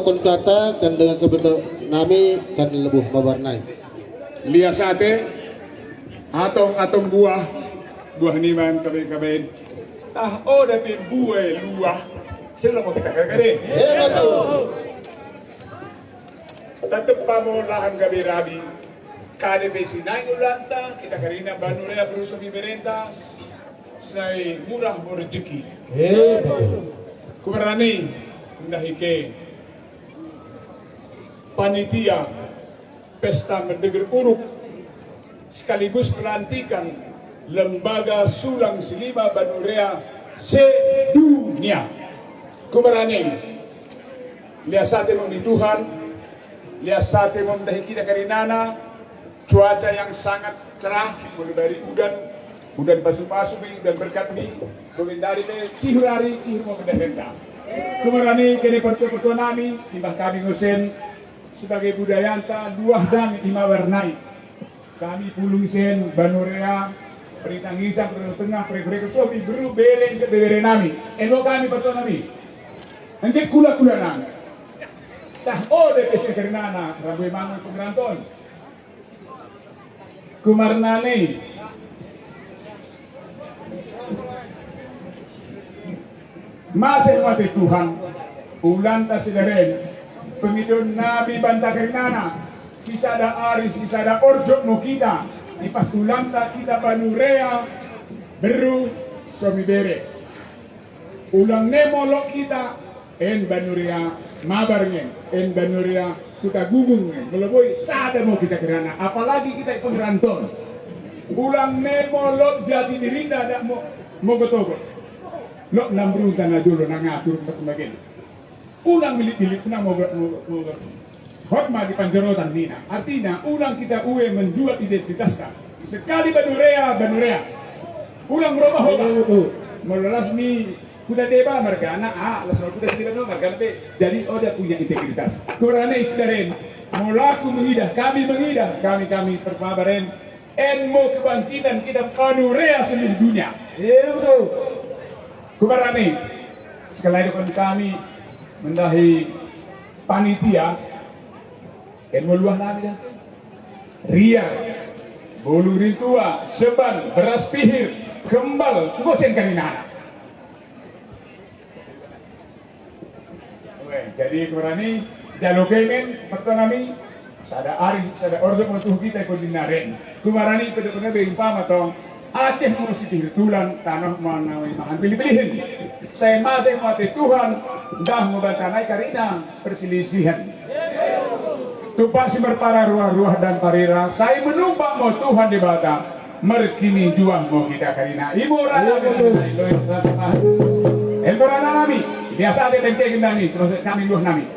tokon kata kan dengan sebetul nami kan lebuh mawarnai. Liasate atong buah niman kabin dapin buah luah sila mo kita kagari tatap pa mo lahan gabi rabi kade besinay ulanta kita karina banulea bruso biberenta say murah mo rezeki kumarani nahike panitia pesta mendeger uruk sekaligus pelantikan lembaga sulang silima Banurea sedunia. Kumarani liasate mo ni Tuhan, liasate mo dahil kita karinana cuaca yang sangat cerah mulai dari udan pasu-pasu dan berkat ni dari cihurari cihur mo mendahenka. Kumarani kini pertua nami timbah kami ngusen sebagai budayanta luah dan ima warnai kami pulung sen Banurea perisang-isang tengah pre-pre sopi beru bereng ke bere nami eno kami pertua nami nanti kula-kula nami tah ode pesi kerinana rabu mangun pengranton kumarnane masih mati Tuhan ulan tasidaren pemidon nabi banta kerinana sisada ari sisada orjok mo kita ipas ulanta kita Banurea beru somi bere ulang nemolok kita en Banurea mabarngen en Banurea kita gugungen meleboi sada mo kita kerana apalagi kita ikut ranton ulang nemolok jadi dirinda dak mo gotogo lo nambrun tanah dulu nangatur bagian ulang milik-milik na mo hotma di panjerotan nina artinya ulang kita uwe menjual identitas kan sekali Banurea ulang merubah melasmi kuda deba mereka anak lasno kuda tidak no mereka lebih jadi dia punya integritas kurana isdaren mulaku kami perpabaren enmo kebangkitan kita Banurea seluruh dunia betul kubarani sekali lagi kami mendahi panitia dan meluah nami ria bolu ritua seban beras pihir kembal gosen kaninana jadi kurani jalokemen pertanami sada ari sada ordo motuh kita kodinaren kumarani pada berimpama tong Aceh mau sitih tulan tanah manawi mahan pilih-pilihin saya masih mati Tuhan dah membantanai karina perselisihan tupak si berpara ruah-ruah dan parira saya menumpang mau Tuhan di bata merkini juang mau kita karina ibu rana elborana nami biasa ada tempe gendani selesai kami luah nami